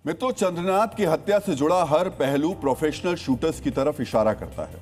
मित्रों, चंद्रनाथ की हत्या से जुड़ा हर पहलू प्रोफेशनल शूटर्स की तरफ इशारा करता है।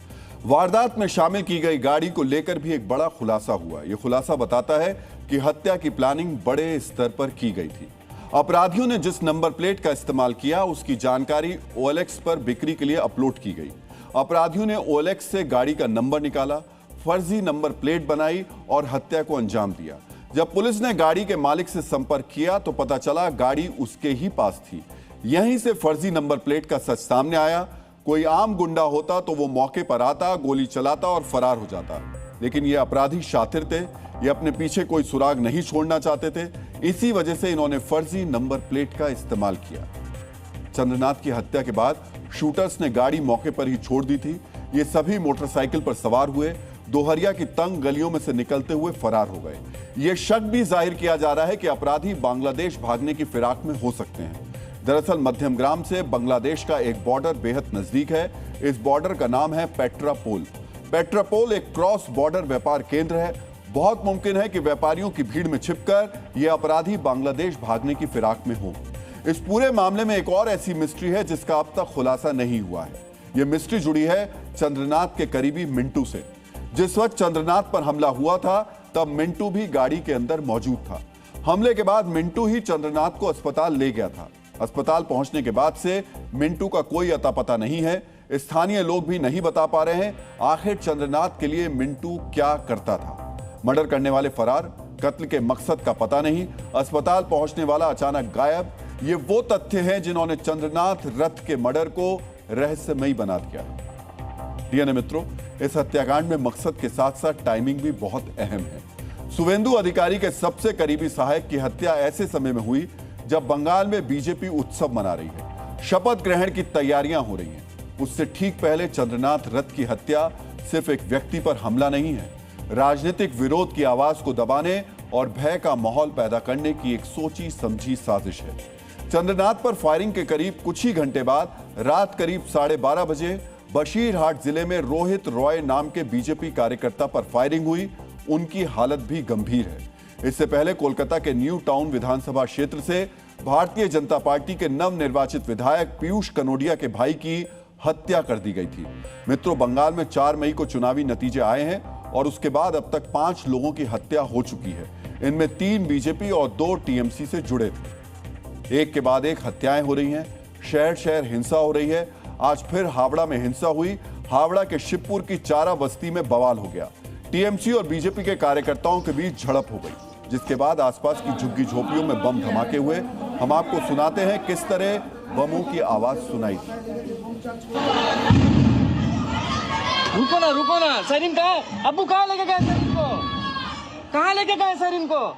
वारदात में शामिल की गई गाड़ी को लेकर भी एक बड़ा खुलासा हुआ। यह खुलासा बताता है कि हत्या की प्लानिंग बड़े स्तर पर की गई थी। अपराधियों ने जिस नंबर प्लेट का इस्तेमाल किया उसकी जानकारी OLX पर बिक्री के लिए अपलोड की गई। अपराधियों ने OLX से गाड़ी का नंबर निकाला, फर्जी नंबर प्लेट बनाई और हत्या को अंजाम दिया। जब पुलिस ने गाड़ी के मालिक से संपर्क किया तो पता चला गाड़ी उसके ही पास थी। यहीं से फर्जी नंबर प्लेट का सच सामने आया। कोई आम गुंडा होता तो वो मौके पर आता, गोली चलाता और फरार हो जाता, लेकिन ये अपराधी शातिर थे। ये अपने पीछे कोई सुराग नहीं छोड़ना चाहते थे। इसी वजह से इन्होंने फर्जी नंबर प्लेट का इस्तेमाल किया। चंद्रनाथ की हत्या के बाद शूटर्स ने गाड़ी मौके पर ही छोड़ दी थी। ये सभी मोटरसाइकिल पर सवार हुए, दोहरिया की तंग गलियों में से निकलते हुए फरार हो गए। ये शक भी जाहिर किया जा रहा है कि अपराधी बांग्लादेश भागने की फिराक में हो सकते हैं। दरअसल मध्यमग्राम से बांग्लादेश का एक बॉर्डर बेहद नजदीक है। इस बॉर्डर का नाम है पेट्रापोल। पेट्रापोल एक क्रॉस बॉर्डर व्यापार केंद्र है। बहुत मुमकिन है कि व्यापारियों की भीड़ में छिपकर ये अपराधी बांग्लादेश भागने की फिराक में हो। इस पूरे मामले में एक और ऐसी मिस्ट्री है जिसका अब तक खुलासा नहीं हुआ है। यह मिस्ट्री जुड़ी है चंद्रनाथ के करीबी मिंटू से। जिस वक्त चंद्रनाथ पर हमला हुआ था तब मिंटू भी गाड़ी के अंदर मौजूद था। हमले के बाद मिंटू ही चंद्रनाथ को अस्पताल ले गया था। अस्पताल पहुंचने के बाद से मिंटू का कोई अता पता नहीं है। स्थानीय लोग भी नहीं बता पा रहे हैं आखिर चंद्रनाथ के लिए मिंटू क्या करता था। मर्डर करने वाले फरार, कत्ल के मकसद का पता नहीं, अस्पताल पहुंचने वाला अचानक गायब। ये वो तथ्य हैं जिन्होंने चंद्रनाथ रथ के मर्डर को रहस्यमयी बना दिया। डीएनए मित्रों, इस हत्याकांड में मकसद के साथ साथ टाइमिंग भी बहुत अहम है। शुवेंदु अधिकारी के सबसे करीबी सहायक की हत्या ऐसे समय में हुई जब बंगाल में बीजेपी उत्सव मना रही है, शपथ ग्रहण की तैयारियां हो रही हैं। उससे ठीक पहले चंद्रनाथ रथ की हत्या सिर्फ एक व्यक्ति पर हमला नहीं है, राजनीतिक विरोध की आवाज को दबाने और भय का माहौल पैदा करने की एक सोची समझी साजिश है। चंद्रनाथ पर फायरिंग के करीब कुछ ही घंटे बाद रात करीब 12:30 बजे बशीरहाट जिले में रोहित रॉय नाम के बीजेपी कार्यकर्ता पर फायरिंग हुई। उनकी हालत भी गंभीर है। इससे पहले कोलकाता के न्यू टाउन विधानसभा क्षेत्र से भारतीय जनता पार्टी के नवनिर्वाचित विधायक पीयूष कनोडिया के भाई की हत्या कर दी गई थी। मित्रों, बंगाल में 4 मई को चुनावी नतीजे आए हैं और उसके बाद अब तक 5 लोगों की हत्या हो चुकी है। इनमें 3 बीजेपी और 2 टीएमसी से जुड़े थे। एक के बाद एक हत्याएं हो रही हैं, शहर शहर हिंसा हो रही है। आज फिर हावड़ा में हिंसा हुई। हावड़ा के शिवपुर की चारा बस्ती में बवाल हो गया। टीएमसी और बीजेपी के कार्यकर्ताओं के बीच झड़प हो गई, जिसके बाद आसपास की झुग्गी झोपड़ियों में बम धमाके हुए। हम आपको सुनाते हैं किस तरह बमों की आवाज सुनाई थी। रुको ना, सरीन कहाँ है? अब्बू कहाँ लेके गए सरीन को? कहाँ लेके गए सरीन को?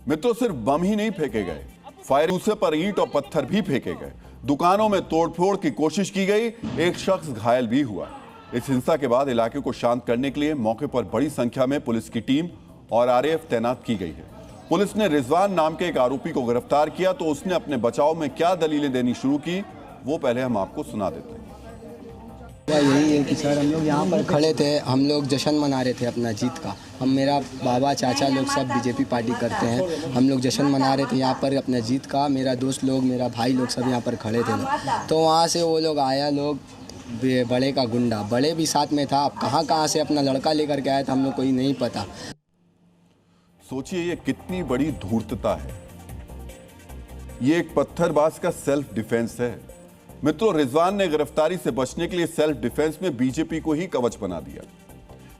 मित्रों, सिर्फ बम ही नहीं फेंके गए, फायर दूसरे पर ईंट और पत्थर भी फेंके गए। दुकानों में तोड़फोड़ की कोशिश की गई। एक शख्स घायल भी हुआ। इस हिंसा के बाद इलाके को शांत करने के लिए मौके पर बड़ी संख्या में पुलिस की टीम और आरएएफ तैनात की गई है। पुलिस ने रिजवान नाम के एक आरोपी को गिरफ्तार किया तो उसने अपने बचाव में क्या दलीलें देनी शुरू की वो पहले हम आपको सुना देते हैं। यही है कि सर, हम लोग यहाँ पर खड़े थे, हम लोग जश्न मना रहे थे अपना जीत का। हम, मेरा बाबा, चाचा लोग सब बीजेपी पार्टी करते हैं। हम लोग जश्न मना रहे थे यहाँ पर अपने जीत का। मेरा दोस्त लोग, मेरा भाई लोग सब यहाँ पर खड़े थे। तो वहाँ से वो लोग आया, लोग बड़े का गुंडा, बड़े भी साथ में था। अब कहाँ से अपना लड़का लेकर के आया था हम लोग कोई नहीं पता। सोचिए ये कितनी बड़ी धूर्तता है। ये एक पत्थरबाज का सेल्फ डिफेंस है। मित्रों, रिजवान ने गिरफ्तारी से बचने के लिए सेल्फ डिफेंस में बीजेपी को ही कवच बना दिया।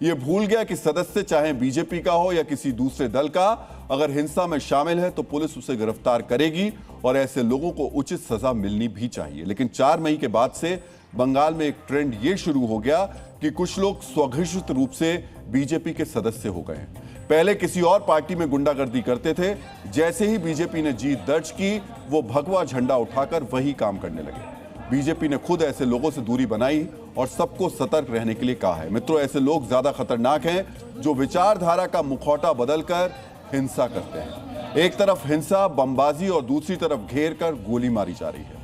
यह भूल गया कि सदस्य चाहे बीजेपी का हो या किसी दूसरे दल का, अगर हिंसा में शामिल है तो पुलिस उसे गिरफ्तार करेगी और ऐसे लोगों को उचित सजा मिलनी भी चाहिए। लेकिन 4 मई के बाद से बंगाल में एक ट्रेंड ये शुरू हो गया कि कुछ लोग स्वघोषित रूप से बीजेपी के सदस्य हो गए हैं। पहले किसी और पार्टी में गुंडागर्दी करते थे, जैसे ही बीजेपी ने जीत दर्ज की वो भगवा झंडा उठाकर वही काम करने लगे। बीजेपी ने खुद ऐसे लोगों से दूरी बनाई और सबको सतर्क रहने के लिए कहा है। मित्रों, ऐसे लोग ज्यादा खतरनाक हैं जो विचारधारा का मुखौटा बदलकर हिंसा करते हैं। एक तरफ हिंसा, बमबाजी और दूसरी तरफ घेर कर गोली मारी जा रही है।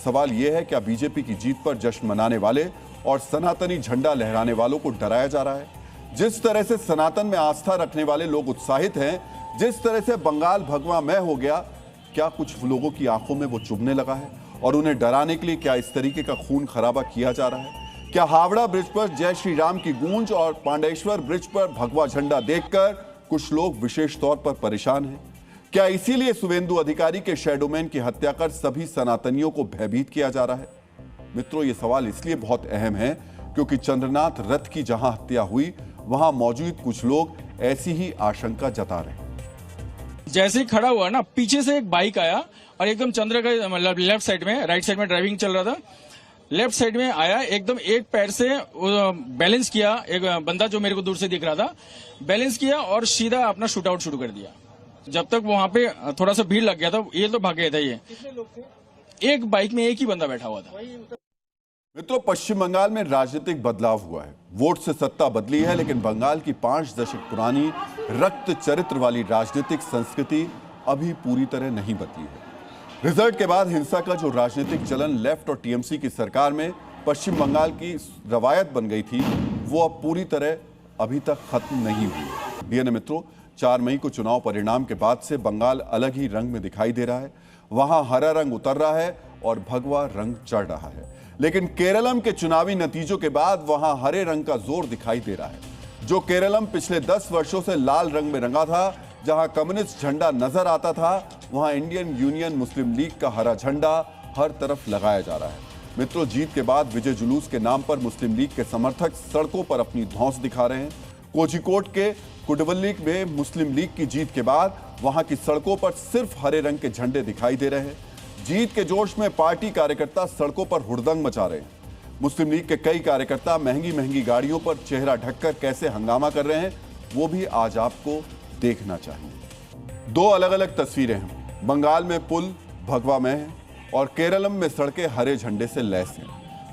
सवाल यह है, क्या बीजेपी की जीत पर जश्न मनाने वाले और सनातनी झंडा लहराने वालों को डराया जा रहा है? जिस तरह से सनातन में आस्था रखने वाले लोग उत्साहित हैं, जिस तरह से बंगाल भगवा मय हो गया, क्या कुछ लोगों की आंखों में वो चुभने लगा है? और उन्हें डराने के लिए क्या इस तरीके का खून खराबा किया जा रहा है? क्या हावड़ा ब्रिज पर जय श्री राम की गूंज और पांडेश्वर ब्रिज पर भगवा झंडा देखकर कुछ लोग विशेष तौर पर परेशान हैं? क्या इसीलिए शुभेंदु अधिकारी के शैडोमैन की हत्या कर सभी सनातनियों को भयभीत किया जा रहा है? मित्रों, ये सवाल इसलिए बहुत अहम है क्योंकि चंद्रनाथ रथ की जहां हत्या हुई, वहां मौजूद कुछ लोग ऐसी ही आशंका जता रहे हैं। जैसे ही खड़ा हुआ ना, पीछे से एक बाइक आया और एकदम चंद्र का मतलब लेफ्ट साइड में, राइट साइड में ड्राइविंग चल रहा था, लेफ्ट साइड में आया, एकदम एक पैर से बैलेंस किया, एक बंदा जो मेरे को दूर से दिख रहा था, बैलेंस किया और सीधा अपना शूट आउट शुरू कर दिया। जब तक वहां पे थोड़ा सा भीड़ लग गया था, ये तो भाग गया था। ये कितने लोग थे? एक बाइक में एक ही बंदा बैठा हुआ था। मित्रों, पश्चिम बंगाल में राजनीतिक बदलाव हुआ है। वोट से सत्ता बदली है, लेकिन बंगाल की 5 दशक पुरानी रक्त चरित्र वाली राजनीतिक संस्कृति अभी पूरी तरह नहीं बदली है। रिजल्ट के बाद हिंसा का जो राजनीतिक चलन लेफ्ट और टीएमसी की सरकार में पश्चिम बंगाल की रवायत बन गई थी, वो अब पूरी तरह अभी तक खत्म नहीं हुई। डीएनए मित्रों, 4 मई को चुनाव परिणाम के बाद से बंगाल अलग ही रंग में दिखाई दे रहा है। वहां हरा रंग उतर रहा है और भगवा रंग चढ़ रहा है। लेकिन केरलम के चुनावी नतीजों के बाद वहां हरे रंग का जोर दिखाई दे रहा है। जो केरलम पिछले 10 वर्षों से लाल रंग में रंगा था, जहां कम्युनिस्ट झंडा नजर आता था, वहां इंडियन यूनियन मुस्लिम लीग का हरा झंडा हर तरफ लगाया जा रहा है। मित्रों, जीत के बाद विजय जुलूस के नाम पर मुस्लिम लीग के समर्थक सड़कों पर अपनी धौंस दिखा रहे हैं। कोझिकोड के कुडवल्ली में मुस्लिम लीग की जीत के बाद वहां की सड़कों पर सिर्फ हरे रंग के झंडे दिखाई दे रहे हैं। जीत के जोश में पार्टी कार्यकर्ता सड़कों पर हुड़दंग मचा रहे हैं। मुस्लिम लीग के कई कार्यकर्ता महंगी महंगी गाड़ियों पर चेहरा ढककर कैसे हंगामा कर रहे हैं, वो भी आज आपको देखना चाहिए। 2 अलग अलग तस्वीरें हैं। बंगाल में पुल भगवा में है और केरलम में सड़कें हरे झंडे से लैस हैं।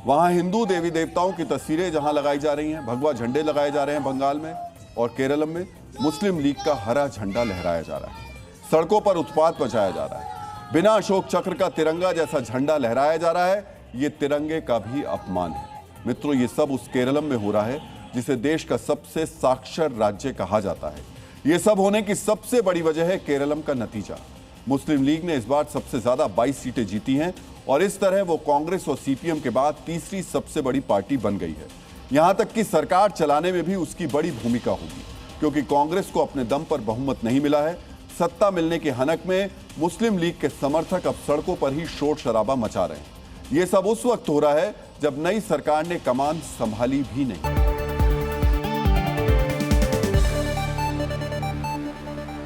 वहां हिंदू देवी देवताओं की तस्वीरें जहां लगाई जा रही हैं, भगवा झंडे लगाए जा रहे हैं बंगाल में, और केरलम में मुस्लिम लीग का हरा झंडा लहराया जा रहा है। सड़कों पर उत्पात मचाया जा रहा है। बिना अशोक चक्र का तिरंगा जैसा झंडा लहराया जा रहा है। ये तिरंगे का भी अपमान है। मित्रों, ये सब उस केरलम में हो रहा है जिसे देश का सबसे साक्षर राज्य कहा जाता है। ये सब होने की सबसे बड़ी वजह है केरलम का नतीजा। मुस्लिम लीग ने इस बार सबसे ज्यादा 22 सीटें जीती हैं और इस तरह वो कांग्रेस और सीपीएम के बाद तीसरी सबसे बड़ी पार्टी बन गई है। यहां तक कि सरकार चलाने में भी उसकी बड़ी भूमिका होगी, क्योंकि कांग्रेस को अपने दम पर बहुमत नहीं मिला है। सत्ता मिलने की हनक में मुस्लिम लीग के समर्थक अब सड़कों पर ही शोर शराबा मचा रहे हैं। ये सब उस वक्त हो रहा है जब नई सरकार ने कमान संभाली भी नहीं।